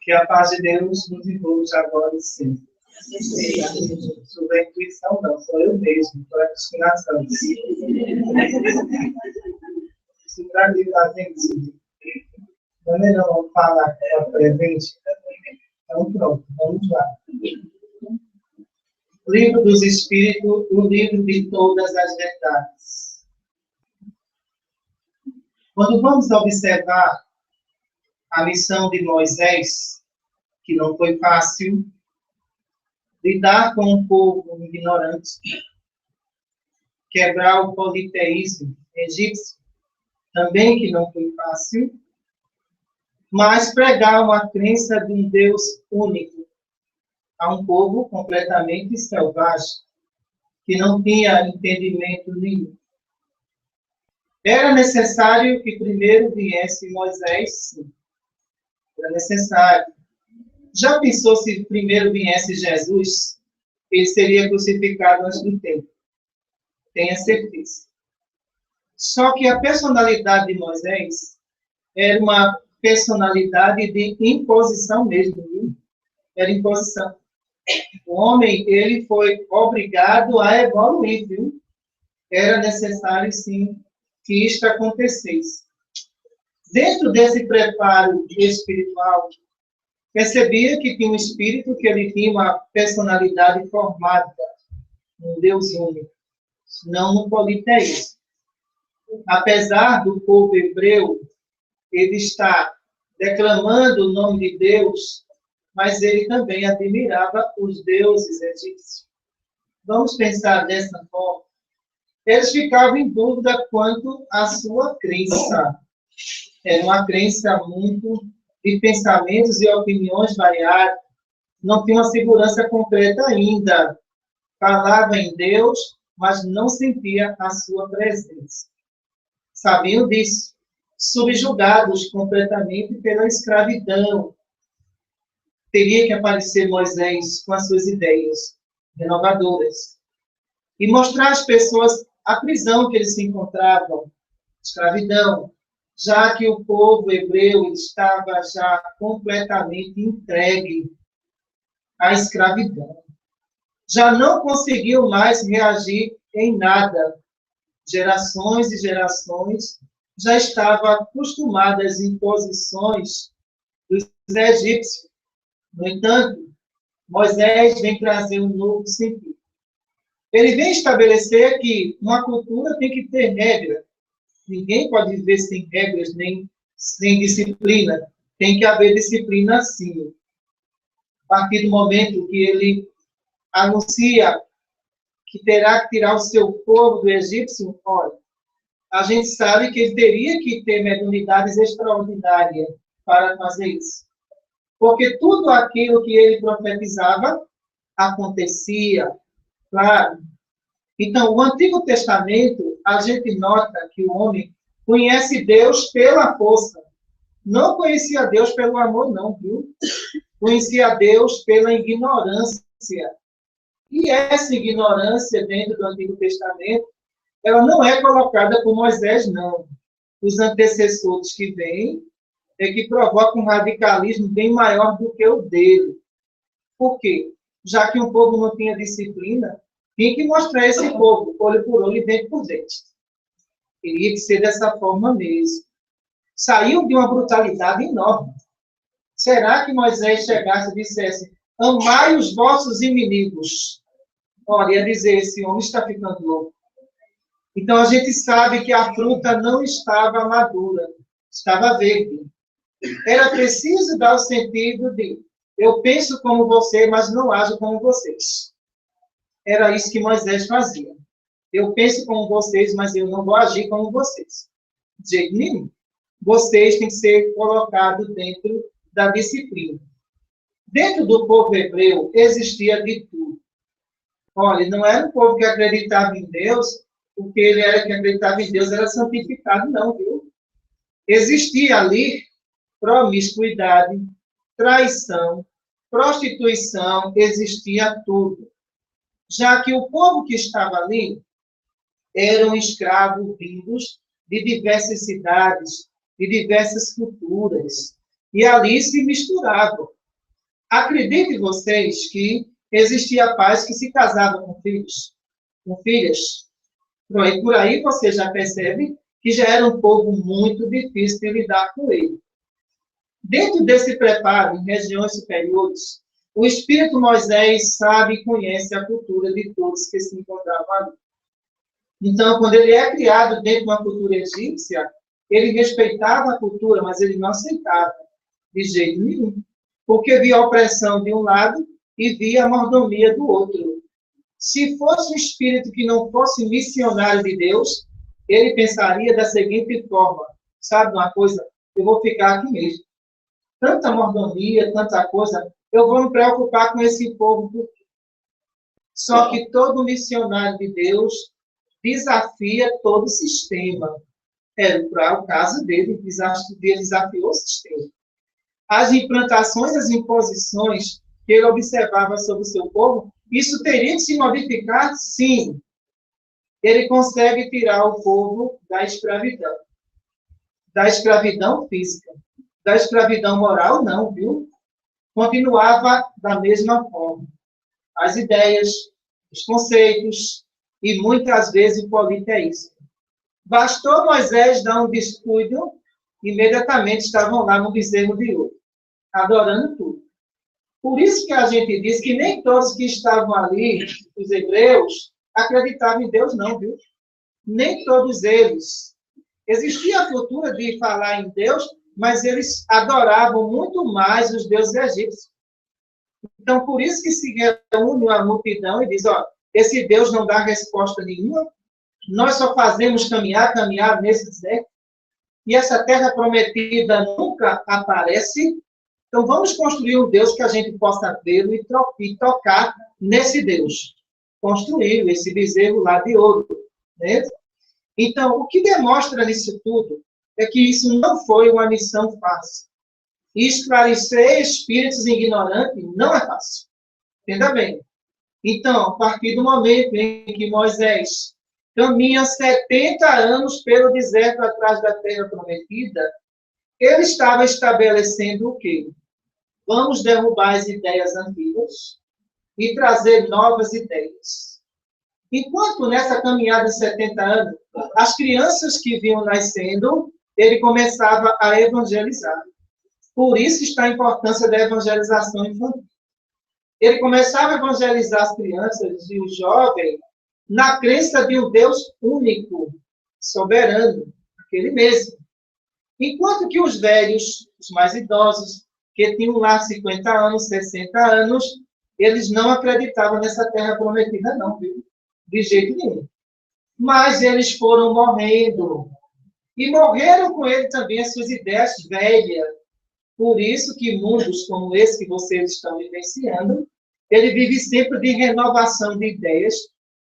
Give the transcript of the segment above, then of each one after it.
Que a paz de Deus nos envolve agora e sempre. Sobre a intuição, não, sou eu mesmo, sou a destinação. Se para mim está vencido. Quando ele não fala que é presente, então pronto, vamos lá. Livro dos Espíritos, o livro de todas as verdades. Quando vamos observar a missão de Moisés, que não foi fácil, lidar com um povo ignorante, quebrar o politeísmo egípcio, também que não foi fácil, mas pregar uma crença de um Deus único a um povo completamente selvagem, que não tinha entendimento nenhum. Era necessário que primeiro viesse Moisés, sim. Era necessário. Já pensou se primeiro viesse Jesus, ele seria crucificado antes do tempo? Tenha certeza. Só que a personalidade de Moisés era uma personalidade de imposição mesmo, viu? Era imposição. O homem, ele foi obrigado a evoluir, viu? Era necessário, sim, que isto acontecesse. Dentro desse preparo espiritual, percebia que tinha um espírito, que ele tinha uma personalidade formada, um Deus único, não no politeísmo. Apesar do povo hebreu, ele está declamando o nome de Deus, mas ele também admirava os deuses egípcios. Vamos pensar dessa forma. Eles ficavam em dúvida quanto à sua crença. Era uma crença muito de pensamentos e opiniões variadas. Não tinha uma segurança completa ainda. Falava em Deus, mas não sentia a sua presença. Sabiam disso. Subjugados completamente pela escravidão. Teria que aparecer Moisés com as suas ideias renovadoras e mostrar às pessoas a prisão que eles se encontravam, escravidão, já que o povo hebreu estava já completamente entregue à escravidão. Já não conseguiu mais reagir em nada. Gerações e gerações já estavam acostumadas em posições dos egípcios. No entanto, Moisés vem trazer um novo sentido. Ele vem estabelecer que uma cultura tem que ter regra. Ninguém pode viver sem regras, nem sem disciplina. Tem que haver disciplina, sim. A partir do momento que ele anuncia que terá que tirar o seu povo do egípcio, olha, a gente sabe que ele teria que ter mediunidades extraordinárias para fazer isso. Porque tudo aquilo que ele profetizava acontecia, claro. Então, o Antigo Testamento, a gente nota que o homem conhece Deus pela força. Não conhecia Deus pelo amor, não, viu? Conhecia Deus pela ignorância. E essa ignorância dentro do Antigo Testamento, ela não é colocada por Moisés, não. Os antecessores que vêm é que provoca um radicalismo bem maior do que o dele. Por quê? Já que o povo não tinha disciplina, tinha que mostrar esse povo, olho por olho e dente por dente. Teria que ser dessa forma mesmo. Saiu de uma brutalidade enorme. Será que Moisés chegasse e dissesse, amai os vossos inimigos? Olha, ia dizer, esse homem está ficando louco. Então, a gente sabe que a fruta não estava madura, estava verde. Era preciso dar o sentido de eu penso como você, mas não ajo como vocês. Era isso que Moisés fazia. Eu penso como vocês, mas eu não vou agir como vocês. De jeito nenhum. Vocês têm que ser colocados dentro da disciplina. Dentro do povo hebreu existia de tudo. Olha, não era um povo que acreditava em Deus, porque ele era que acreditava em Deus, era santificado, não, viu? Existia ali promiscuidade, traição, prostituição, existia tudo. Já que o povo que estava ali eram escravos vindos de diversas cidades, de diversas culturas, e ali se misturavam. Acreditem vocês que existia pais que se casavam com filhos, com filhas. E por aí você já percebe que já era um povo muito difícil de lidar com ele. Dentro desse preparo, em regiões superiores, o Espírito Moisés sabe e conhece a cultura de todos que se encontravam ali. Então, quando ele é criado dentro de uma cultura egípcia, ele respeitava a cultura, mas ele não aceitava de jeito nenhum. Porque via a opressão de um lado e via a mordomia do outro. Se fosse um espírito que não fosse missionário de Deus, ele pensaria da seguinte forma: sabe uma coisa? Eu vou ficar aqui mesmo. Tanta mordomia, tanta coisa, eu vou me preocupar com esse povo. Só que todo missionário de Deus desafia todo o sistema. Para o caso dele, desafiou o sistema. As implantações, as imposições que ele observava sobre o seu povo, isso teria que se modificar? Sim. Ele consegue tirar o povo da escravidão. Da escravidão física. Da escravidão moral, não, viu? Continuava da mesma forma. As ideias, os conceitos e muitas vezes o politeísmo. Bastou Moisés dar um descuido, imediatamente estavam lá no bezerro de ouro, adorando tudo. Por isso que a gente diz que nem todos que estavam ali, os hebreus, acreditavam em Deus, não, viu? Nem todos eles. Existia a cultura de falar em Deus, mas eles adoravam muito mais os deuses egípcios. Então, por isso que se reúne a multidão e diz, ó, esse Deus não dá resposta nenhuma, nós só fazemos caminhar nesse deserto, e essa terra prometida nunca aparece, então vamos construir um Deus que a gente possa vê-lo e tocar nesse Deus. Construir esse bezerro lá de ouro. Né? Então, o que demonstra nisso tudo é que isso não foi uma missão fácil. E esclarecer espíritos ignorantes não é fácil. Entenda bem. Então, a partir do momento em que Moisés caminha 70 anos pelo deserto atrás da terra prometida, ele estava estabelecendo o quê? Vamos derrubar as ideias antigas e trazer novas ideias. Enquanto nessa caminhada de 70 anos, as crianças que vinham nascendo, ele começava a evangelizar. Por isso está a importância da evangelização infantil. Ele começava a evangelizar as crianças e os jovens na crença de um Deus único, soberano, aquele mesmo. Enquanto que os velhos, os mais idosos, que tinham lá 50 anos, 60 anos, eles não acreditavam nessa terra prometida, não, viu? De jeito nenhum. Mas eles foram morrendo. E morreram com ele também as suas ideias velhas. Por isso que mundos como esse que vocês estão vivenciando, ele vive sempre de renovação de ideias,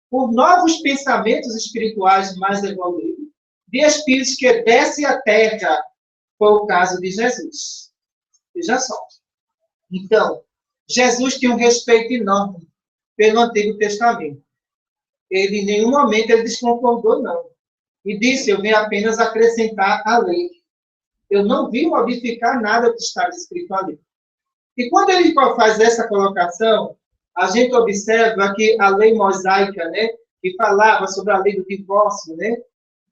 por novos pensamentos espirituais mais evoluídos, de espíritos que descem à terra. Foi o caso de Jesus. Veja só. Então, Jesus tinha um respeito enorme pelo Antigo Testamento. Ele, em nenhum momento, ele desconcordou, não. E disse, eu venho apenas acrescentar a lei. Eu não vim modificar nada que está escrito ali. E quando ele faz essa colocação, a gente observa que a lei mosaica, né, que falava sobre a lei do divórcio, né?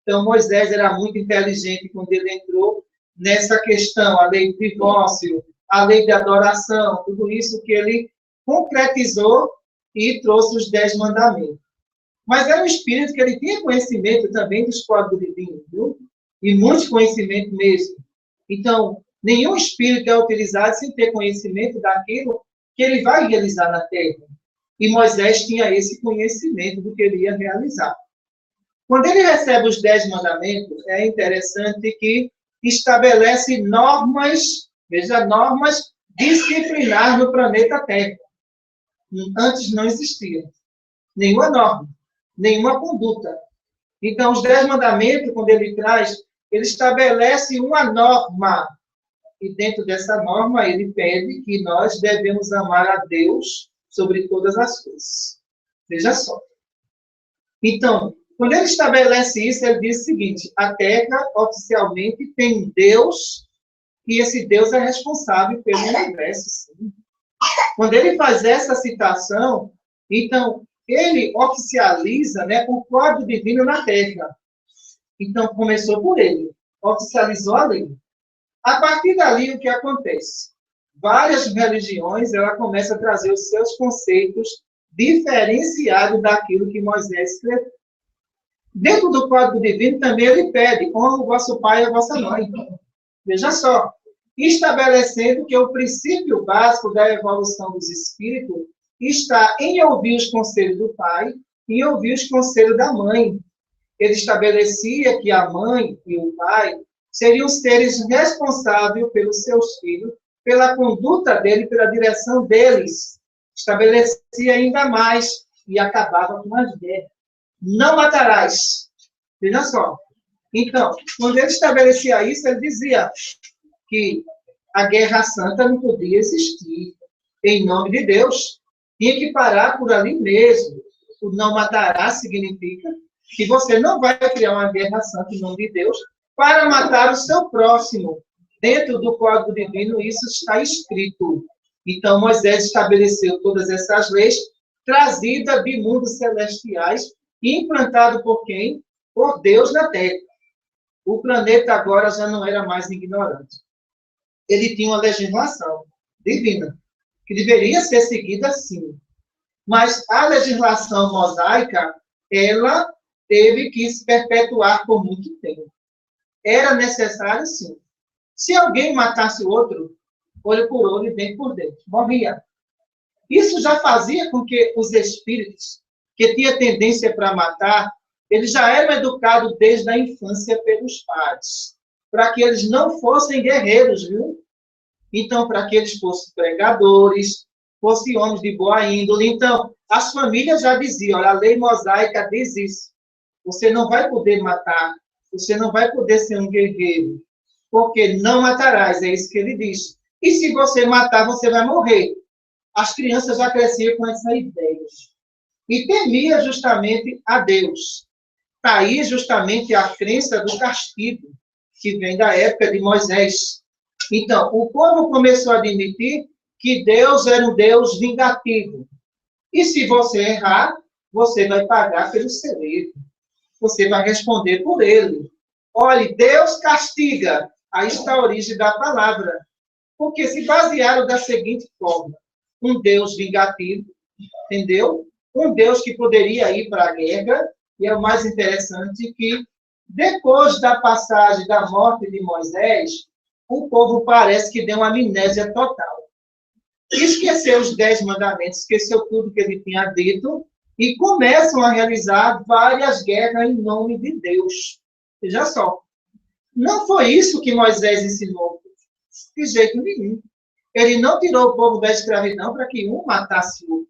Então, Moisés era muito inteligente quando ele entrou nessa questão, a lei do divórcio, a lei de adoração, tudo isso que ele concretizou e trouxe os 10 mandamentos. Mas era um espírito que ele tinha conhecimento também dos códigos divinos, viu? E muito conhecimento mesmo. Então, nenhum espírito é utilizado sem ter conhecimento daquilo que ele vai realizar na Terra. E Moisés tinha esse conhecimento do que ele ia realizar. Quando ele recebe os 10 mandamentos, é interessante que estabelece normas, veja, normas disciplinares no planeta Terra. Antes não existia nenhuma norma, nenhuma conduta. Então, os 10 mandamentos, quando ele traz, ele estabelece uma norma. E dentro dessa norma, ele pede que nós devemos amar a Deus sobre todas as coisas. Veja só. Então, Quando ele estabelece isso, ele diz o seguinte: a Terra oficialmente tem um Deus, e esse Deus é responsável pelo universo. Sim. Quando ele faz essa citação, então, ele oficializa, né, o código divino na Terra. Então, começou por ele, oficializou a lei. A partir dali, o que acontece? Várias religiões, ela começa a trazer os seus conceitos diferenciados daquilo que Moisés escreveu. Dentro do código divino, também ele pede, honra o vosso pai e a vossa mãe. Veja só, estabelecendo que o princípio básico da evolução dos espíritos está em ouvir os conselhos do pai e ouvir os conselhos da mãe. Ele estabelecia que a mãe e o pai seriam seres responsáveis pelos seus filhos, pela conduta deles, pela direção deles. Estabelecia ainda mais e acabava com as guerras. Não matarás. Veja só. Então, quando ele estabelecia isso, ele dizia que a guerra santa não podia existir. Em nome de Deus, tinha que parar por ali mesmo. O não matarás significa que você não vai criar uma guerra santa em nome de Deus para matar o seu próximo. Dentro do Código Divino, isso está escrito. Então, Moisés estabeleceu todas essas leis, trazidas de mundos celestiais, e implantado por quem? Por Deus na Terra. O planeta agora já não era mais ignorante. Ele tinha uma legislação divina, que deveria ser seguida sim. Mas a legislação mosaica, ela teve que se perpetuar por muito tempo. Era necessário, sim. Se alguém matasse o outro, olho por olho e dente por dente, morria. Isso já fazia com que os espíritos, que tinham tendência para matar, eles já eram educados desde a infância pelos pais, para que eles não fossem guerreiros, viu? Então, para que eles fossem pregadores, fossem homens de boa índole. Então, as famílias já diziam, olha, a lei mosaica diz isso. Você não vai poder matar, você não vai poder ser um guerreiro, porque não matarás, é isso que ele diz. E se você matar, você vai morrer. As crianças já cresciam com essa ideia. E temia justamente a Deus. Está aí justamente a crença do castigo, que vem da época de Moisés. Então, o povo começou a admitir que Deus era um Deus vingativo. E se você errar, você vai pagar pelo seu erro. Você vai responder por ele. Olhe, Deus castiga. Aí está a origem da palavra. Porque se basearam da seguinte forma: um Deus vingativo, entendeu? Um Deus que poderia ir para a guerra, e é o mais interessante que, depois da passagem da morte de Moisés, o povo parece que deu uma amnésia total. Esqueceu os 10 mandamentos, esqueceu tudo que ele tinha dito, e começam a realizar várias guerras em nome de Deus. Veja só. Não foi isso que Moisés ensinou, de jeito nenhum. Ele não tirou o povo da escravidão para que um matasse o outro.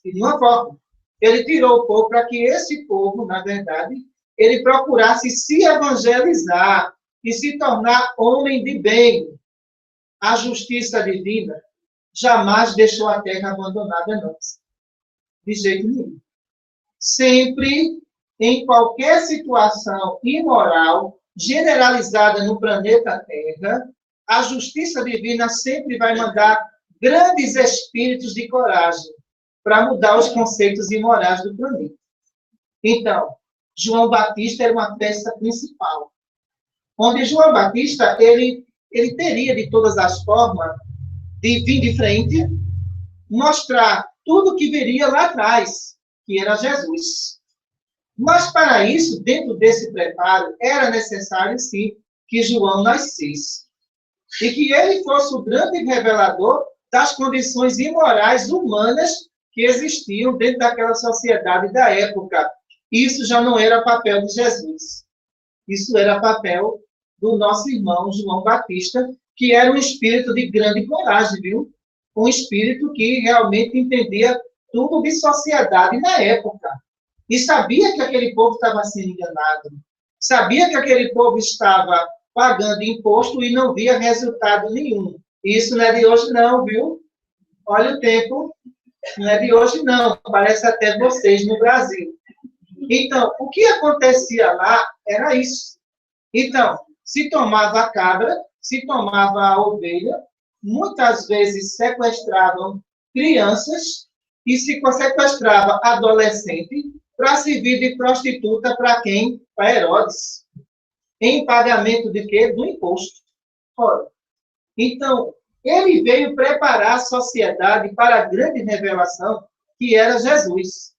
De nenhuma forma. Ele tirou o povo para que esse povo, na verdade, ele procurasse se evangelizar e se tornar homem de bem. A justiça divina jamais deixou a terra abandonada, não. De jeito nenhum. Sempre, em qualquer situação imoral, generalizada no planeta Terra, a justiça divina sempre vai mandar grandes espíritos de coragem para mudar os conceitos imorais do planeta. Então, João Batista era uma peça principal. Onde João Batista, ele teria, de todas as formas, de vir de frente, mostrar tudo que viria lá atrás, que era Jesus. Mas, para isso, dentro desse preparo, era necessário, sim, que João nascesse. E que ele fosse o grande revelador das condições imorais humanas que existiam dentro daquela sociedade da época. Isso já não era papel de Jesus. Isso era papel do nosso irmão João Batista, que era um espírito de grande coragem, viu? Um espírito que realmente entendia tudo de sociedade na época. E sabia que aquele povo estava sendo enganado. Sabia que aquele povo estava pagando imposto e não via resultado nenhum. Isso não é de hoje não, viu? Olha o tempo, não é de hoje não. Parece até vocês no Brasil. Então, o que acontecia lá era isso. Então, se tomava a cabra, se tomava a ovelha, muitas vezes sequestravam crianças e se sequestrava adolescente para servir de prostituta para quem? Para Herodes. Em pagamento de quê? Do imposto. Ora, então, ele veio preparar a sociedade para a grande revelação que era Jesus.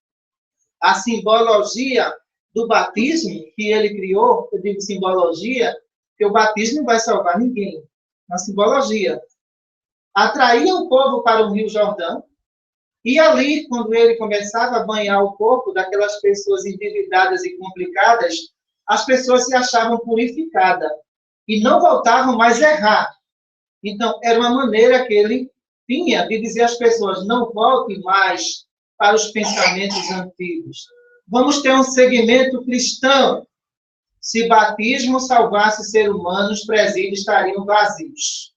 A simbologia do batismo que ele criou, eu digo simbologia, porque o batismo não vai salvar ninguém. Na simbologia. Atraía o povo para o Rio Jordão, e ali, quando ele começava a banhar o corpo daquelas pessoas endividadas e complicadas, as pessoas se achavam purificadas e não voltavam mais a errar. Então, era uma maneira que ele tinha de dizer às pessoas, não voltem mais para os pensamentos antigos. Vamos ter um segmento cristão. Se batismo salvasse seres humanos, os presídios estariam vazios.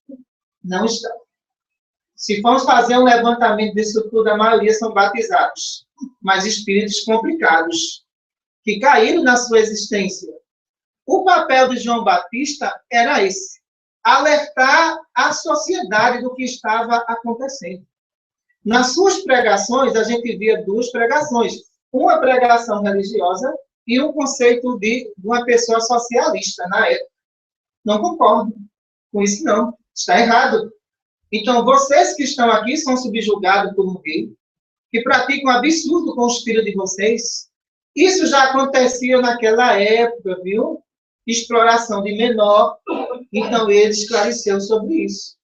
Não estão. Se formos fazer um levantamento disso tudo, a maioria são batizados, mas espíritos complicados, que caíram na sua existência. O papel de João Batista era esse, alertar a sociedade do que estava acontecendo. Nas suas pregações, a gente via duas pregações, uma pregação religiosa e um conceito de uma pessoa socialista na época. Não concordo com isso, não. Está errado. Então, vocês que estão aqui são subjugados por um rei, que praticam um absurdo com os filhos de vocês. Isso já acontecia naquela época, viu? Exploração de menor. Então, ele esclareceu sobre isso.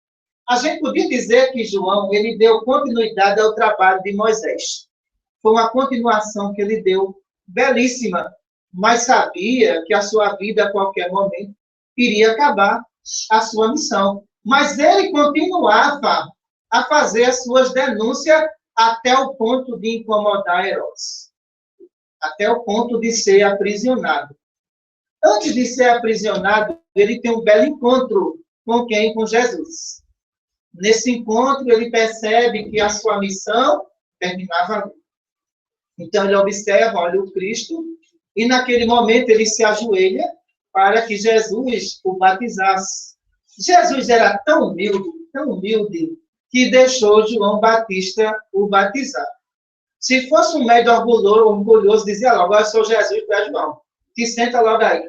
A gente podia dizer que João, ele deu continuidade ao trabalho de Moisés. Foi uma continuação que ele deu, belíssima, mas sabia que a sua vida, a qualquer momento, iria acabar a sua missão. Mas ele continuava a fazer as suas denúncias até o ponto de incomodar Herodes. Até o ponto de ser aprisionado. Antes de ser aprisionado, ele tem um belo encontro com quem? Com Jesus. Nesse encontro, ele percebe que a sua missão terminava ali. Então, ele observa, olha o Cristo, e naquele momento ele se ajoelha para que Jesus o batizasse. Jesus era tão humilde, que deixou João Batista o batizar. Se fosse um médio orgulhoso, dizia logo, eu sou Jesus, tu é João. Te senta logo aí.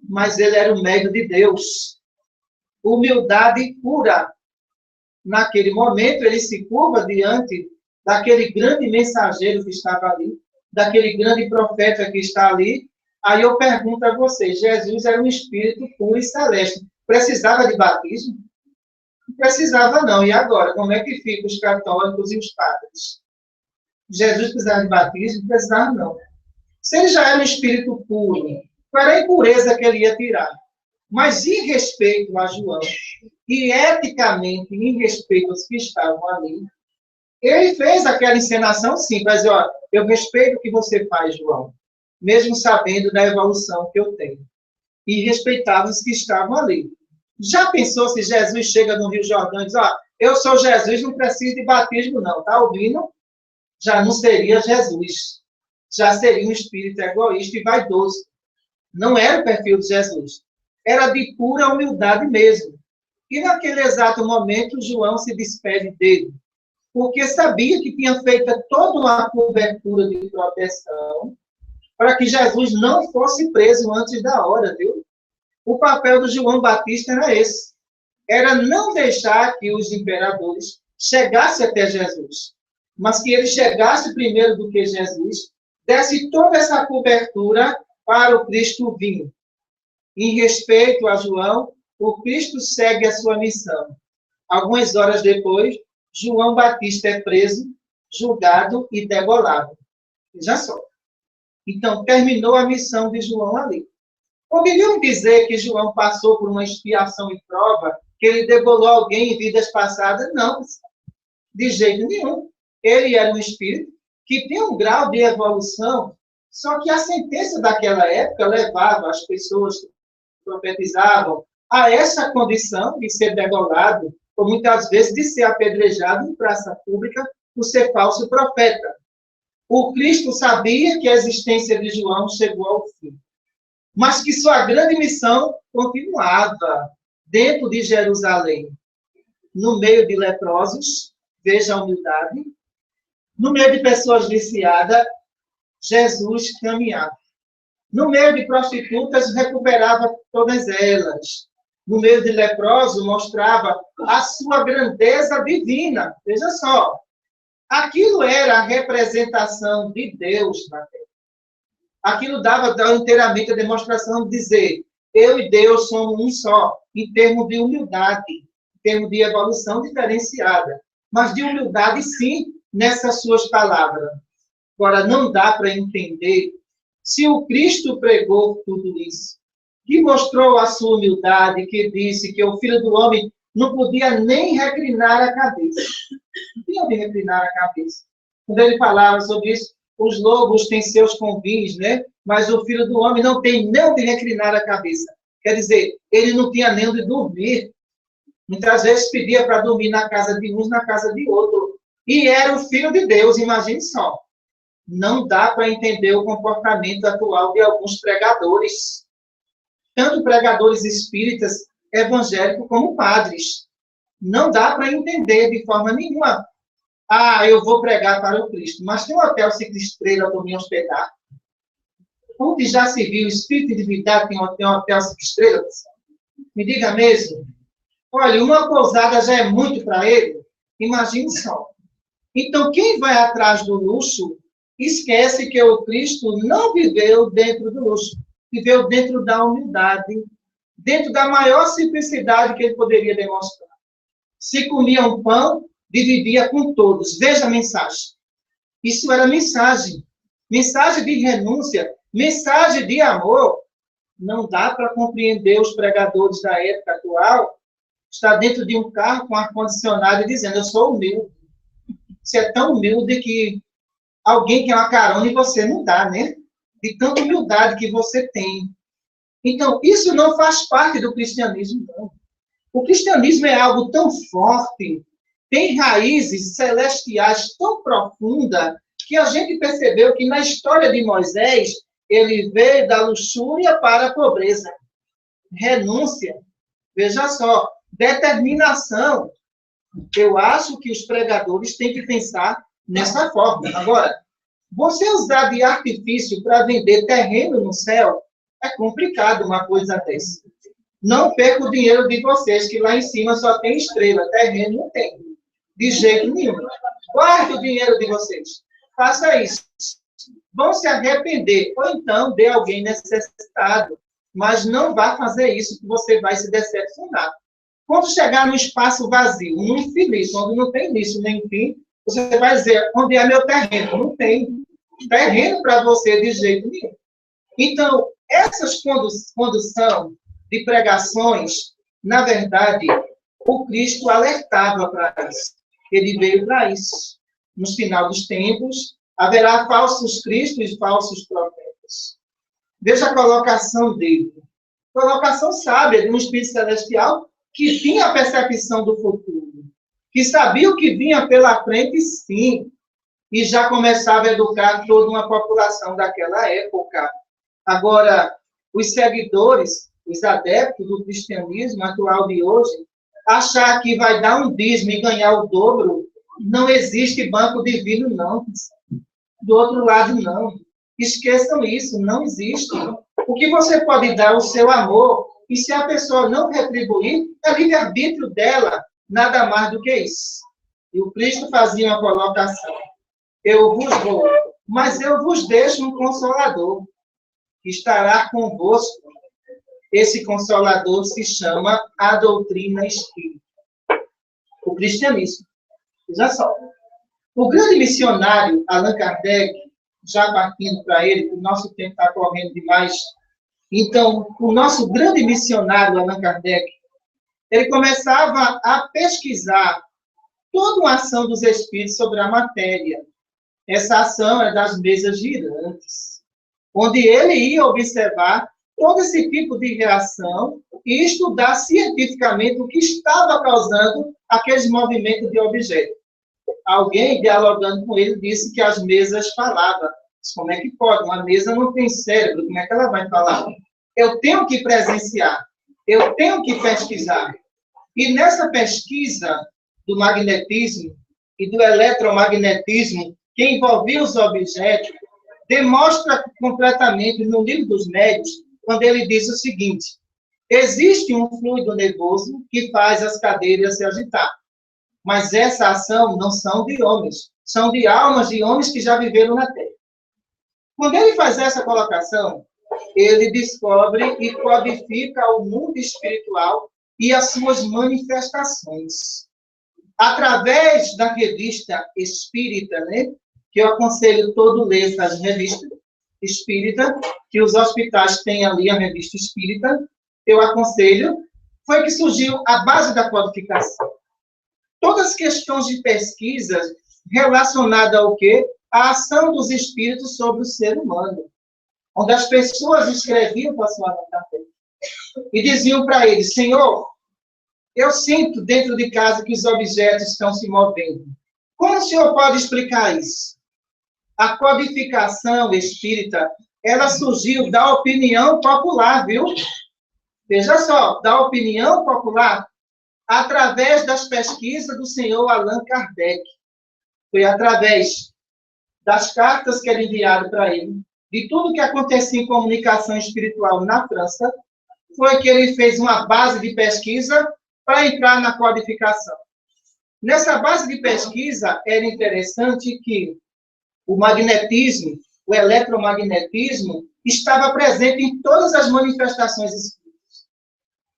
Mas ele era o médio de Deus. Humildade pura. Naquele momento, ele se curva diante daquele grande mensageiro que estava ali, daquele grande profeta que está ali. Aí eu pergunto a vocês, Jesus era um espírito puro e celeste. Precisava de batismo? Não precisava, não. E agora? Como é que ficam os católicos e os padres? Jesus precisava de batismo? Não precisava, não. Se ele já era um espírito puro, qual era a impureza que ele ia tirar? Mas em respeito a João, e eticamente em respeito aos que estavam ali, ele fez aquela encenação, sim, mas, ó, eu respeito o que você faz, João, mesmo sabendo da evolução que eu tenho. E respeitava os que estavam ali. Já pensou se Jesus chega no Rio Jordão e diz, ó, eu sou Jesus, não preciso de batismo, não, tá ouvindo? Já não seria Jesus. Já seria um espírito egoísta e vaidoso. Não era o perfil de Jesus. Era de pura humildade mesmo. E naquele exato momento, João se despede dele, porque sabia que tinha feito toda uma cobertura de proteção para que Jesus não fosse preso antes da hora, viu? O papel do João Batista era esse. Era não deixar que os imperadores chegassem até Jesus, mas que ele chegasse primeiro do que Jesus, desse toda essa cobertura para o Cristo vir. Em respeito a João, o Cristo segue a sua missão. Algumas horas depois, João Batista é preso, julgado e degolado. Já só. Então, terminou a missão de João ali. Poderiam dizer que João passou por uma expiação e prova, que ele degolou alguém em vidas passadas? Não, de jeito nenhum. Ele era um espírito que tem um grau de evolução, só que a sentença daquela época levava as pessoas que profetizavam a essa condição de ser degolado, ou muitas vezes de ser apedrejado em praça pública por ser falso profeta. O Cristo sabia que a existência de João chegou ao fim, mas que sua grande missão continuava dentro de Jerusalém. No meio de leprosos, veja a humildade, no meio de pessoas viciadas, Jesus caminhava. No meio de prostitutas, recuperava todas elas. No meio de leprosos, mostrava a sua grandeza divina. Veja só, aquilo era a representação de Deus na terra. Aquilo dava inteiramente a demonstração de dizer, eu e Deus somos um só, em termos de humildade, em termos de evolução diferenciada. Mas de humildade, sim, nessas suas palavras. Agora, não dá para entender se o Cristo pregou tudo isso, que mostrou a sua humildade, que disse que o Filho do Homem não podia nem reclinar a cabeça. Não tinha de reclinar a cabeça. Quando ele falava sobre isso, os lobos têm seus convins, né? Mas o Filho do Homem não tem nem onde reclinar a cabeça. Quer dizer, ele não tinha nem onde dormir. Muitas vezes pedia para dormir na casa de uns, na casa de outro. E era o Filho de Deus, imagine só. Não dá para entender o comportamento atual de alguns pregadores. Tanto pregadores espíritas, evangélicos, como padres. Não dá para entender de forma nenhuma. Ah, eu vou pregar para o Cristo, mas tem um hotel 5 estrelas para me hospedar. Onde já se viu espírito de divindade tem um hotel 5 estrelas? Me diga mesmo. Olha, uma pousada já é muito para ele. Imagine só. Então, quem vai atrás do luxo, esquece que o Cristo não viveu dentro do luxo. Viveu dentro da humildade, dentro da maior simplicidade que ele poderia demonstrar. Se comia um pão, dividia com todos. Veja a mensagem. Isso era mensagem. Mensagem de renúncia, mensagem de amor. Não dá para compreender os pregadores da época atual, estar dentro de um carro com ar-condicionado e dizendo, eu sou humilde. Você é tão humilde que alguém quer uma carona e você não dá, né? De tanta humildade que você tem. Então, isso não faz parte do cristianismo, não. O cristianismo é algo tão forte, tem raízes celestiais tão profundas, que a gente percebeu que na história de Moisés, ele veio da luxúria para a pobreza. Renúncia. Veja só, determinação. Eu acho que os pregadores têm que pensar nessa forma. Agora, você usar de artifício para vender terreno no céu, é complicado uma coisa dessa. Não perca o dinheiro de vocês, que lá em cima só tem estrela, terreno não tem. De jeito nenhum. Guarde o dinheiro de vocês. Faça isso. Vão se arrepender, ou então dê alguém necessitado. Mas não vá fazer isso, que você vai se decepcionar. Quando chegar no espaço vazio, no infeliz, onde não tem início nem fim, você vai dizer, onde é meu terreno? Não tem terreno para você de jeito nenhum. Então, essas condução de pregações, na verdade, o Cristo alertava para isso. Ele veio para isso. No final dos tempos, haverá falsos cristos e falsos profetas. Veja a colocação dele. Colocação sábia de um espírito celestial que tinha a percepção do futuro, que sabia o que vinha pela frente, sim, e já começava a educar toda uma população daquela época. Agora, os seguidores, os adeptos do cristianismo atual de hoje, achar que vai dar um dízimo e ganhar o dobro, não existe banco divino, não. Do outro lado, não. Esqueçam isso, não existe. O que você pode dar é o seu amor, e se a pessoa não retribuir, é livre-arbítrio dela, nada mais do que isso. E o Cristo fazia uma colocação. Eu vos vou, mas eu vos deixo um Consolador, que estará convosco. Esse Consolador se chama a doutrina espírita. O cristianismo. Veja só. O grande missionário Allan Kardec, já partindo para ele, o nosso tempo está correndo demais. Então, o nosso grande missionário Allan Kardec, ele começava a pesquisar toda uma ação dos espíritos sobre a matéria. Essa ação é das mesas girantes, onde ele ia observar todo esse tipo de reação e estudar cientificamente o que estava causando aqueles movimentos de objetos. alguém, dialogando com ele, disse que as mesas falavam. Como é que pode? Uma mesa não tem cérebro, como é que ela vai falar? Eu tenho que presenciar, eu tenho que pesquisar. E nessa pesquisa do magnetismo e do eletromagnetismo, que envolvia os objetos, demonstra completamente no livro dos médios, quando ele diz o seguinte: existe um fluido nervoso que faz as cadeiras se agitar. Mas essa ação não são de homens, são de almas de homens que já viveram na Terra. Quando ele faz essa colocação, ele descobre e codifica o mundo espiritual e as suas manifestações. Através da revista espírita, né, que eu aconselho todo ler essa revista espírita, que os hospitais têm ali a revista espírita, eu aconselho, foi que surgiu a base da codificação. Todas as questões de pesquisa relacionadas ao quê? A ação dos espíritos sobre o ser humano. Onde as pessoas escreviam para a sua nota e diziam para ele: Senhor, eu sinto dentro de casa que os objetos estão se movendo. Como o senhor pode explicar isso? A codificação espírita, ela surgiu da opinião popular, viu? Veja só, da opinião popular, através das pesquisas do senhor Allan Kardec. Foi através das cartas que eram enviadas para ele, de tudo que acontecia em comunicação espiritual na França, foi que ele fez uma base de pesquisa para entrar na codificação. Nessa base de pesquisa, era interessante que o magnetismo, o eletromagnetismo, estava presente em todas as manifestações espíritas.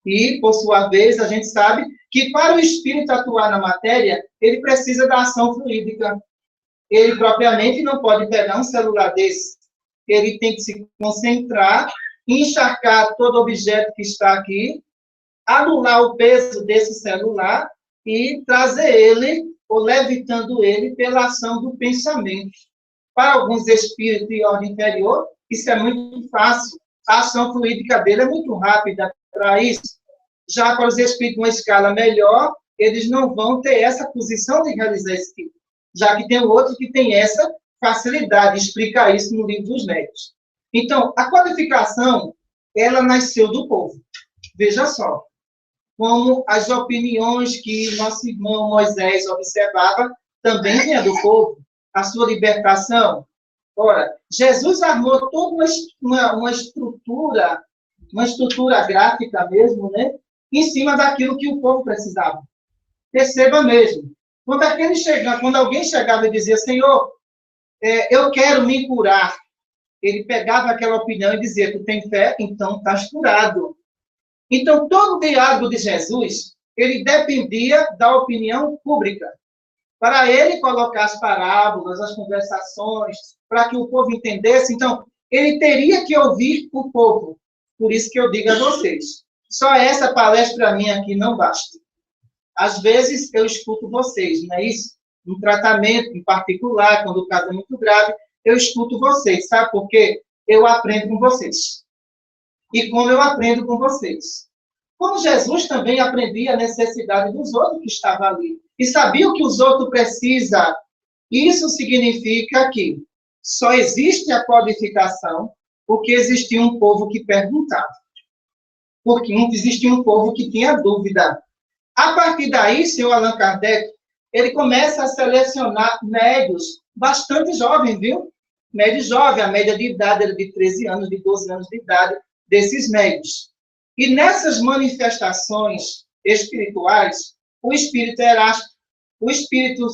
E, por sua vez, a gente sabe que para o espírito atuar na matéria, ele precisa da ação fluídica. Ele propriamente não pode pegar um celular desse. Ele tem que se concentrar, encharcar todo objeto que está aqui, anular o peso desse celular e trazer ele, ou levitando ele, pela ação do pensamento. Para alguns espíritos de ordem inferior, isso é muito fácil. A ação fluídica dele é muito rápida para isso. Já para os espíritos de uma escala melhor, eles não vão ter essa posição de realizar esse tipo. Já que tem outro que tem essa facilidade de explicar isso no livro dos médios. Então, a codificação, ela nasceu do povo. Veja só, como as opiniões que nosso irmão Moisés observava também vinha do povo. A sua libertação. Ora, Jesus armou toda uma estrutura gráfica mesmo, né? Em cima daquilo que o povo precisava. Perceba mesmo. Quando alguém chegava e dizia: Senhor, eu quero me curar, ele pegava aquela opinião e dizia: tu tem fé? Então estás curado. Então, todo o diálogo de Jesus, ele dependia da opinião pública. Para ele colocar as parábolas, as conversações, para que o povo entendesse, então, ele teria que ouvir o povo. Por isso que eu digo a vocês, só essa palestra minha aqui não basta. Às vezes, eu escuto vocês, não é isso? Um tratamento em particular, quando o caso é muito grave, eu escuto vocês, sabe por quê? Eu aprendo com vocês. E como eu aprendo com vocês. Como Jesus também aprendia a necessidade dos outros que estavam ali. E sabia o que os outros precisam. Isso significa que só existe a codificação porque existia um povo que perguntava. Porque existia um povo que tinha dúvida. A partir daí, senhor Allan Kardec, ele começa a selecionar médios bastante jovens, viu? Médio jovem, a média de idade era de 13 anos, de 12 anos de idade, desses médios. E nessas manifestações espirituais, o Espírito Erasto, o Espírito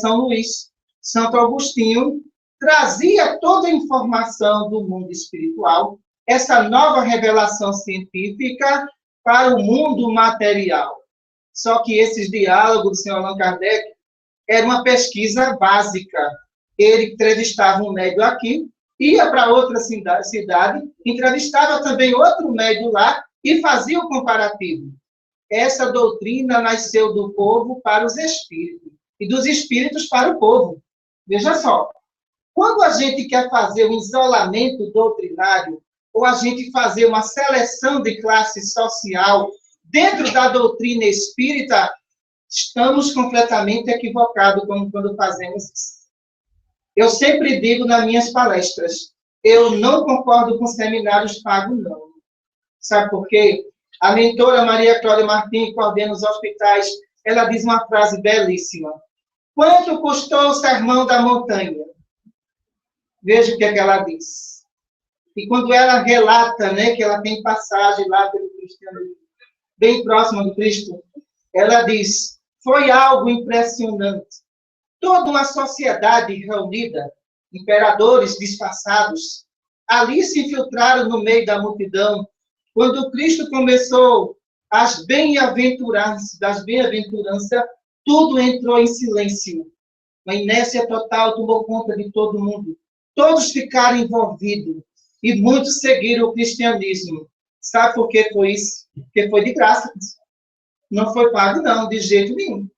São Luís, Santo Agostinho, trazia toda a informação do mundo espiritual, essa nova revelação científica para o mundo material. Só que esses diálogos do senhor Allan Kardec era uma pesquisa básica. Ele entrevistava um médium aqui, ia para outra cidade, entrevistava também outro médium lá e fazia o comparativo. Essa doutrina nasceu do povo para os espíritos e dos espíritos para o povo. Veja só, quando a gente quer fazer um isolamento doutrinário ou a gente fazer uma seleção de classe social dentro da doutrina espírita, estamos completamente equivocados quando fazemos isso. Eu sempre digo nas minhas palestras, eu não concordo com seminários pagos, não. Sabe por quê? A mentora Maria Cláudia Martins, que coordena os hospitais, ela diz uma frase belíssima. Quanto custou o sermão da montanha? Veja o que ela diz. E quando ela relata, né, que ela tem passagem lá pelo cristianismo, bem próxima do Cristo, ela diz, foi algo impressionante. Toda uma sociedade reunida, imperadores disfarçados, ali se infiltraram no meio da multidão. Quando Cristo começou as bem-aventuranças, tudo entrou em silêncio. Uma inércia total tomou conta de todo mundo. Todos ficaram envolvidos e muitos seguiram o cristianismo. Sabe por que foi isso? Porque foi de graça. Não foi pago, não, de jeito nenhum.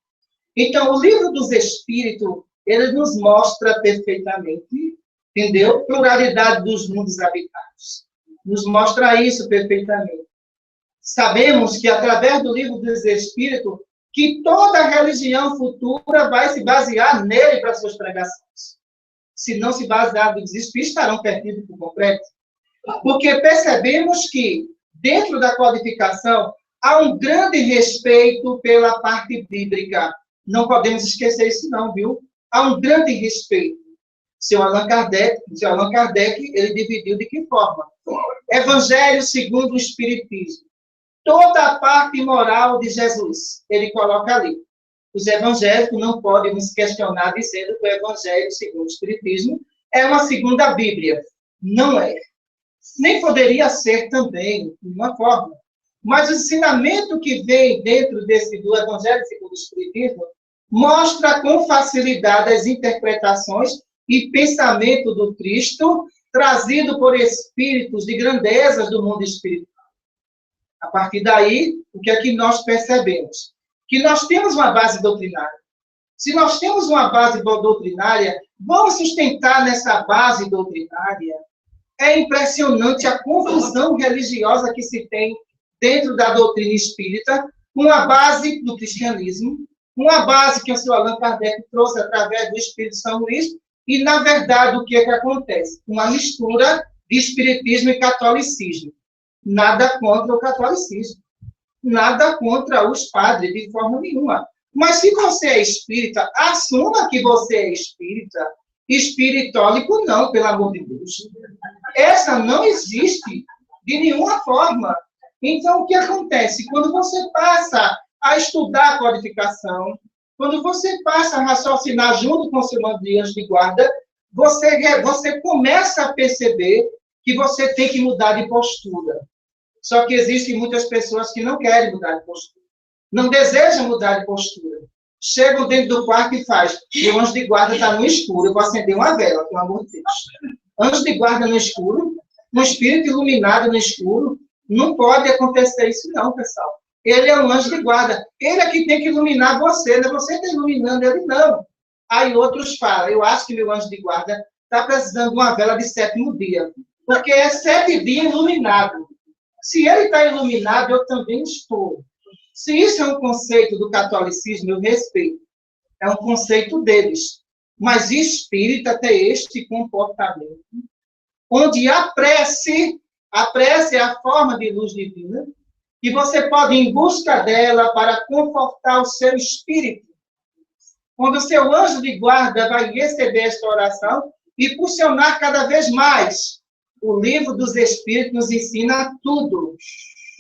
Então, o livro dos Espíritos, ele nos mostra perfeitamente, entendeu? Pluralidade dos mundos habitados. Nos mostra isso perfeitamente. Sabemos que, através do livro dos Espíritos, que toda religião futura vai se basear nele para suas pregações. Se não se basear nos Espíritos, estarão perdidos por completo. Porque percebemos que, dentro da codificação, há um grande respeito pela parte bíblica. Não podemos esquecer isso não, viu? Há um grande respeito. Seu Allan Kardec, ele dividiu de que forma? Evangelho segundo o Espiritismo. Toda a parte moral de Jesus, ele coloca ali. Os evangélicos não podem nos questionar dizendo que o Evangelho segundo o Espiritismo é uma segunda Bíblia. Não é. Nem poderia ser também, de uma forma. Mas o ensinamento que vem dentro do Evangelho segundo o Espiritismo mostra com facilidade as interpretações e pensamento do Cristo trazido por espíritos de grandezas do mundo espiritual. A partir daí, o que é que nós percebemos? Que nós temos uma base doutrinária. Se nós temos uma base doutrinária, vamos sustentar nessa base doutrinária. É impressionante a confusão religiosa que se tem dentro da doutrina espírita, com a base do cristianismo, uma base que o Sr. Allan Kardec trouxe através do Espírito São Luís, e, na verdade, o que é que acontece? Uma mistura de espiritismo e catolicismo. Nada contra o catolicismo. Nada contra os padres, de forma nenhuma. Mas se você é espírita, assuma que você é espírita. Espiritólico não, pelo amor de Deus. Essa não existe de nenhuma forma. Então, o que acontece? Quando você passa a estudar a codificação, quando você passa a raciocinar junto com o seu irmão de anjo de guarda, você começa a perceber que você tem que mudar de postura. Só que existem muitas pessoas que não querem mudar de postura. Não desejam mudar de postura. Chegam dentro do quarto e faz. E o anjo de guarda está no escuro. Eu vou acender uma vela, pelo amor de Deus. Anjo de guarda no escuro, um espírito iluminado no escuro. Não pode acontecer isso não, pessoal. Ele é um anjo de guarda. Ele é que tem que iluminar você, não é você que está iluminando ele, não. Aí outros falam, eu acho que meu anjo de guarda está precisando de uma vela de 7º dia. Porque é 7 dias iluminado. Se ele está iluminado, eu também estou. Se isso é um conceito do catolicismo, eu respeito. É um conceito deles. Mas espírita tem este comportamento, onde a prece é a forma de luz divina, e você pode ir em busca dela para confortar o seu espírito. Quando o seu anjo de guarda vai receber esta oração e impulsionar cada vez mais. O livro dos Espíritos nos ensina tudo.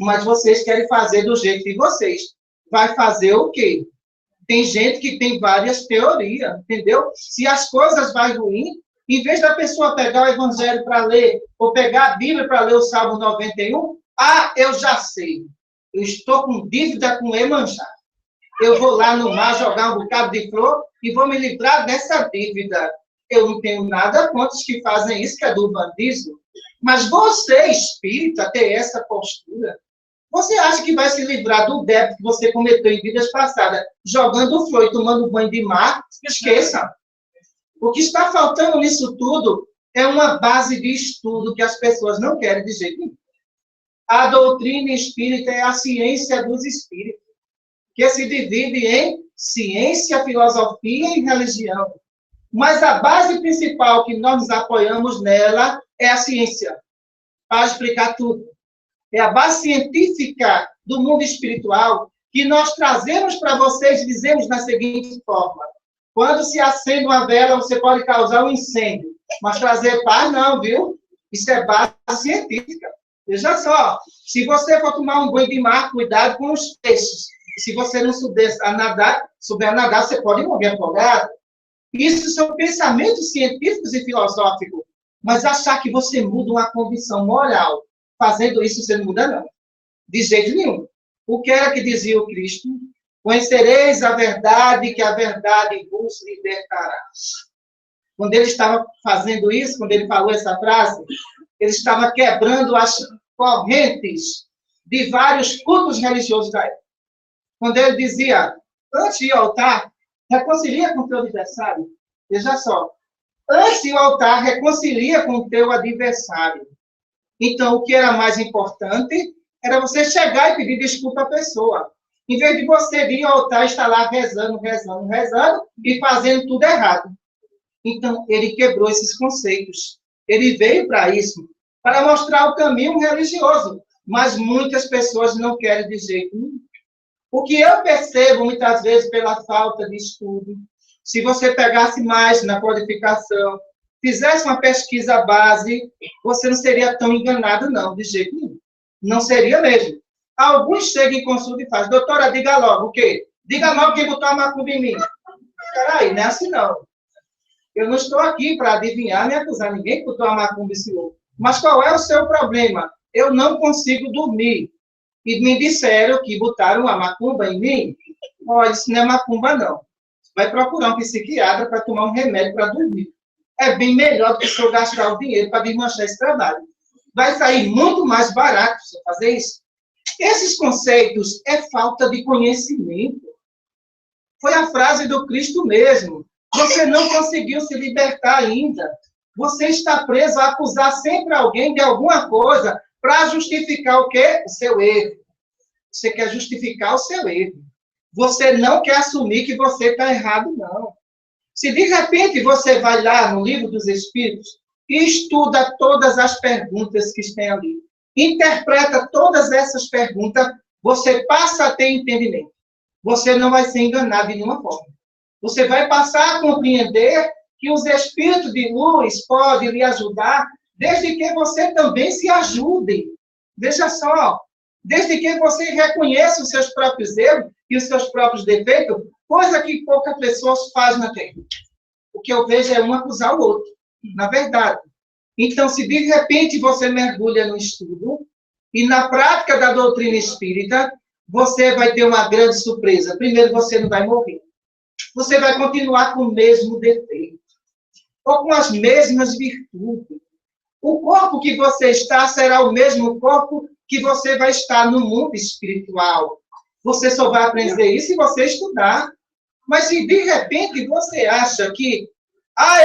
Mas vocês querem fazer do jeito de vocês. Vai fazer o quê? Tem gente que tem várias teorias, entendeu? Se as coisas vão ruim, em vez da pessoa pegar o Evangelho para ler, ou pegar a Bíblia para ler o Salmo 91, eu já sei. Eu estou com dívida com Iemanjá. Eu vou lá no mar jogar um bocado de flor e vou me livrar dessa dívida. Eu não tenho nada contra os que fazem isso, que é do bandismo. Mas você, espírita, ter essa postura, você acha que vai se livrar do débito que você cometeu em vidas passadas, jogando flor e tomando banho de mar? Esqueça. O que está faltando nisso tudo é uma base de estudo que as pessoas não querem de jeito nenhum. A doutrina espírita é a ciência dos espíritos, que se divide em ciência, filosofia e religião. Mas a base principal que nós nos apoiamos nela é a ciência, para explicar tudo. É a base científica do mundo espiritual que nós trazemos para vocês e dizemos da seguinte forma: quando se acende uma vela, você pode causar um incêndio, mas trazer paz não, viu? Isso é base científica. Veja só, se você for tomar um banho de mar, cuidado com os peixes. Se você não souber nadar, você pode morrer afogado. Isso são pensamentos científicos e filosóficos. Mas achar que você muda uma condição moral, fazendo isso, você não muda, não. De jeito nenhum. O que era que dizia o Cristo? Conhecereis a verdade, que a verdade vos libertará. Quando ele estava fazendo isso, quando ele falou essa frase, ele estava quebrando as correntes de vários cultos religiosos da época. Quando ele dizia, antes de ir ao altar, reconcilia com o teu adversário. Veja só, antes de ir ao altar, reconcilia com o teu adversário. Então, o que era mais importante era você chegar e pedir desculpa à pessoa. Em vez de você vir ao altar e estar lá rezando e fazendo tudo errado. Então, ele quebrou esses conceitos. Ele veio para isso, para mostrar o caminho religioso. Mas muitas pessoas não querem de jeito nenhum. O que eu percebo, muitas vezes, pela falta de estudo, se você pegasse mais na codificação, fizesse uma pesquisa base, você não seria tão enganado, não, de jeito nenhum. Não seria mesmo. Alguns chegam em consulta e fazem, doutora, diga logo o quê? Diga logo quem botou a macumba em mim. Peraí, não é assim, não. Eu não estou aqui para adivinhar nem acusar ninguém que botou a macumba em senhor. Mas qual é o seu problema? Eu não consigo dormir. E me disseram que botaram a macumba em mim. Olha, isso não é macumba, não. Vai procurar um psiquiatra para tomar um remédio para dormir. É bem melhor do que o senhor gastar o dinheiro para desmanchar esse trabalho. Vai sair muito mais barato você fazer isso. Esses conceitos é falta de conhecimento. Foi a frase do Cristo mesmo. Você não conseguiu se libertar ainda. Você está preso a acusar sempre alguém de alguma coisa para justificar o quê? O seu erro. Você quer justificar o seu erro. Você não quer assumir que você está errado, não. Se de repente você vai lá no Livro dos Espíritos e estuda todas as perguntas que estão ali, interpreta todas essas perguntas, você passa a ter entendimento. Você não vai ser enganado de nenhuma forma. Você vai passar a compreender que os espíritos de luz podem lhe ajudar, desde que você também se ajude. Veja só, desde que você reconheça os seus próprios erros e os seus próprios defeitos, coisa que poucas pessoas fazem na Terra. O que eu vejo é um acusar o outro, na verdade. Então, se de repente você mergulha no estudo e na prática da doutrina espírita, você vai ter uma grande surpresa. Primeiro, você não vai morrer. Você vai continuar com o mesmo defeito, ou com as mesmas virtudes. O corpo que você está será o mesmo corpo que você vai estar no mundo espiritual. Você só vai aprender isso se você estudar. Mas se de repente você acha que,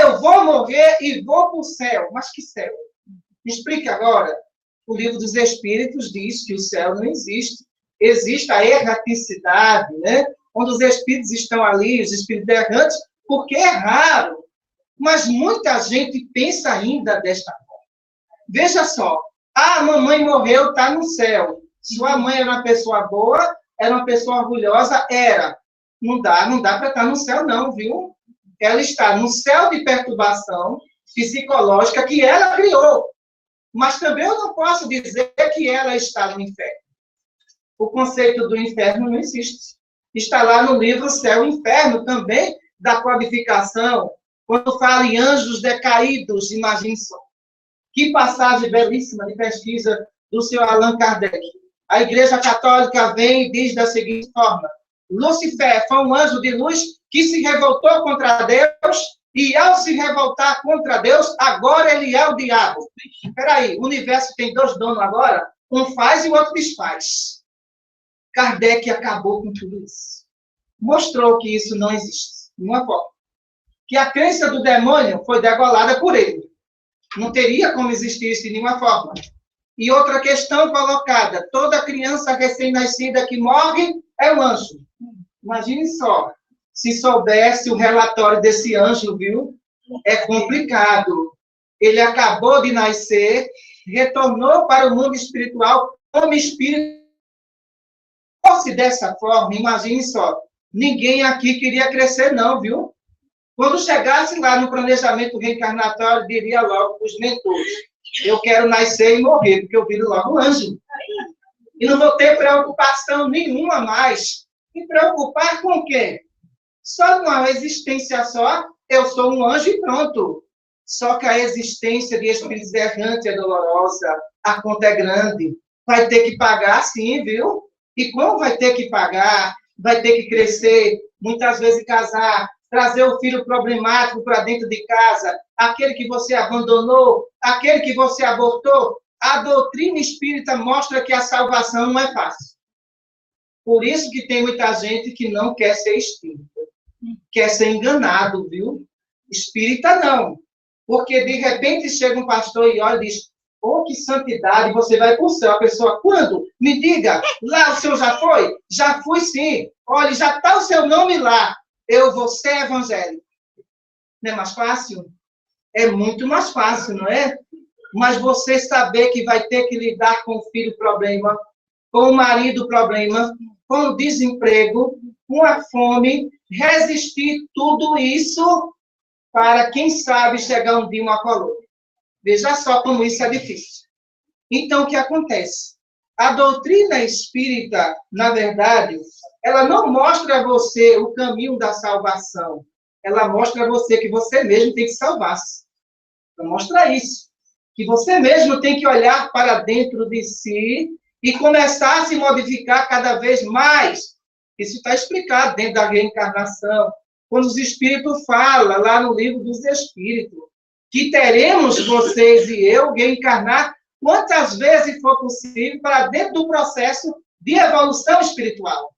eu vou morrer e vou para o céu. Mas que céu? Me explique agora. O Livro dos Espíritos diz que o céu não existe. Existe a erraticidade, né? Onde os espíritos estão ali, os espíritos errantes, porque é raro. Mas muita gente pensa ainda desta forma. Veja só, a mamãe morreu, está no céu. Sua mãe era uma pessoa boa, era uma pessoa orgulhosa, era. Não dá para estar no céu, não, viu? Ela está no céu de perturbação psicológica que ela criou. Mas também eu não posso dizer que ela está no inferno. O conceito do inferno não existe. Está lá no livro Céu e Inferno, também, da codificação, quando fala em anjos decaídos, imagine só. Que passagem belíssima de pesquisa do senhor Allan Kardec. A Igreja Católica vem e diz da seguinte forma: Lúcifer foi um anjo de luz que se revoltou contra Deus, e ao se revoltar contra Deus, agora ele é o diabo. Espera aí, o universo tem dois donos agora? Um faz e o outro desfaz. Kardec acabou com tudo isso. Mostrou que isso não existe, de nenhuma forma. Que a crença do demônio foi degolada por ele. Não teria como existir isso de nenhuma forma. E outra questão colocada: toda criança recém-nascida que morre é um anjo. Imagine só. Se soubesse o relatório desse anjo, viu? É complicado. Ele acabou de nascer, retornou para o mundo espiritual como espírito. Se fosse dessa forma, imagine só, ninguém aqui queria crescer não, viu? Quando chegasse lá no planejamento reencarnatório, diria logo para os mentores, eu quero nascer e morrer, porque eu viro logo anjo. E não vou ter preocupação nenhuma mais. Me preocupar com o quê? Só uma existência só, eu sou um anjo e pronto. Só que a existência de espíritos errantes é dolorosa, a conta é grande. Vai ter que pagar sim, viu? E como vai ter que pagar, vai ter que crescer, muitas vezes casar, trazer o filho problemático para dentro de casa, aquele que você abandonou, aquele que você abortou. A doutrina espírita mostra que a salvação não é fácil. Por isso que tem muita gente que não quer ser espírita. Quer ser enganado, viu? Espírita não. Porque, de repente, chega um pastor e olha e diz, oh, que santidade, você vai para o céu. A pessoa, quando? Me diga, lá o senhor já foi? Já fui, sim. Olha, já está o seu nome lá. Eu vou ser evangélico. Não é mais fácil? É muito mais fácil, não é? Mas você saber que vai ter que lidar com o filho problema, com o marido problema, com o desemprego, com a fome, resistir tudo isso para, quem sabe, chegar um dia uma colônia. Veja só como isso é difícil. Então, o que acontece? A doutrina espírita, na verdade, ela não mostra a você o caminho da salvação. Ela mostra a você que você mesmo tem que salvar-se. Ela mostra isso. Que você mesmo tem que olhar para dentro de si e começar a se modificar cada vez mais. Isso está explicado dentro da reencarnação. Quando os Espíritos falam, lá no livro dos Espíritos, que teremos, vocês e eu, reencarnar quantas vezes for possível para dentro do processo de evolução espiritual.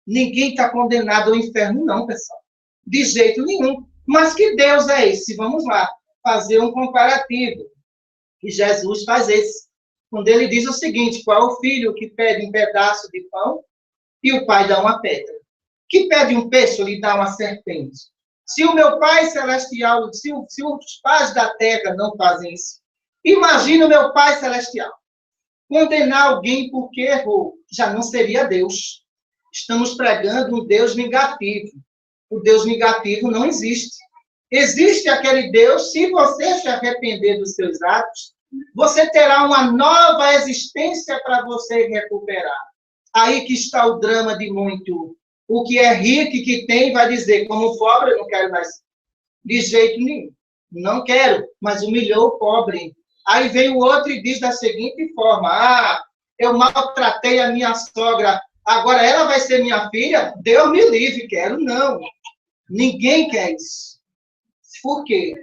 Ninguém está condenado ao inferno, não, pessoal. De jeito nenhum. Mas que Deus é esse? Vamos lá, fazer um comparativo. E Jesus faz esse. Quando ele diz o seguinte, qual é o filho que pede um pedaço de pão e o pai dá uma pedra? Que pede um peixe, lhe dá uma serpente? Se o meu Pai Celestial, se os pais da terra não fazem isso, imagina o meu Pai Celestial. Condenar alguém porque errou, já não seria Deus. Estamos pregando um Deus vingativo. O Deus vingativo não existe. Existe aquele Deus, se você se arrepender dos seus atos, você terá uma nova existência para você recuperar. Aí que está o drama de muito. O que é rico e que tem vai dizer, como pobre, eu não quero mais. De jeito nenhum. Não quero, mas humilhou o pobre. Aí vem o outro e diz da seguinte forma, eu maltratei a minha sogra, agora ela vai ser minha filha? Deus me livre, quero não. Ninguém quer isso. Por quê?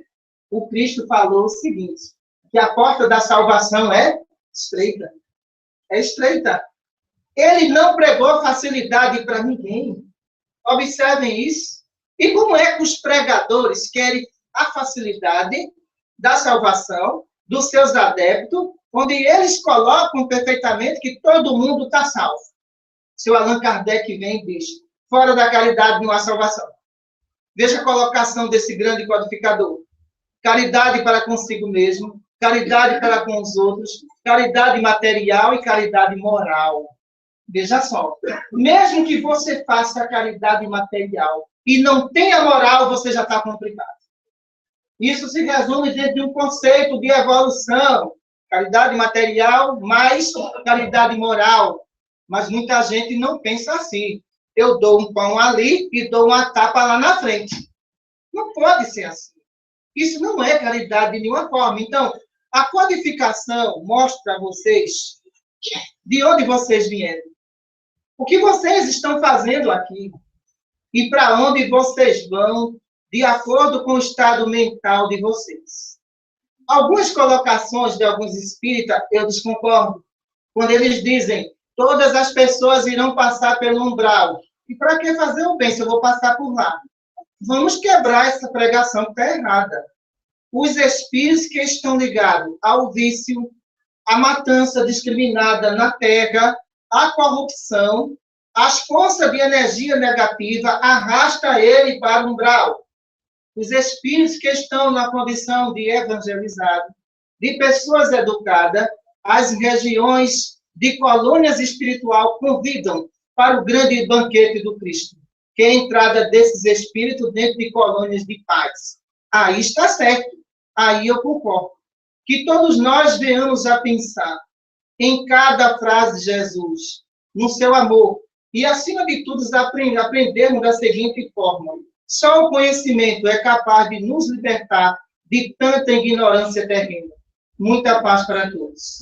O Cristo falou o seguinte, que a porta da salvação é estreita. É estreita. Ele não pregou facilidade para ninguém. Observem isso. E como é que os pregadores querem a facilidade da salvação dos seus adeptos, onde eles colocam perfeitamente que todo mundo está salvo? Seu Allan Kardec vem e diz, fora da caridade não há salvação. Veja a colocação desse grande codificador. Caridade para consigo mesmo, caridade para com os outros, caridade material e caridade moral. Veja só, mesmo que você faça a caridade material e não tenha moral, você já está complicado. Isso se resume dentro de um conceito de evolução. Caridade material mais caridade moral. Mas muita gente não pensa assim. Eu dou um pão ali e dou uma tapa lá na frente. Não pode ser assim. Isso não é caridade de nenhuma forma. Então, a codificação mostra a vocês de onde vocês vieram. O que vocês estão fazendo aqui? E para onde vocês vão, de acordo com o estado mental de vocês? Algumas colocações de alguns espíritas, eu desconcordo. Quando eles dizem, todas as pessoas irão passar pelo umbral. E para que fazer o bem se eu vou passar por lá? Vamos quebrar essa pregação que está errada. Os espíritos que estão ligados ao vício, à matança discriminada na terra, à corrupção, As forças de energia negativa arrastam ele para o umbral. Os espíritos que estão na condição de evangelizado, de pessoas educadas, as regiões de colônias espiritual convidam para o grande banquete do Cristo, que é a entrada desses espíritos dentro de colônias de paz. Aí está certo, aí eu concordo. Que todos nós venhamos a pensar em cada frase de Jesus, no seu amor, e, acima de tudo, aprendermos da seguinte forma: só o conhecimento é capaz de nos libertar de tanta ignorância terrena. Muita paz para todos.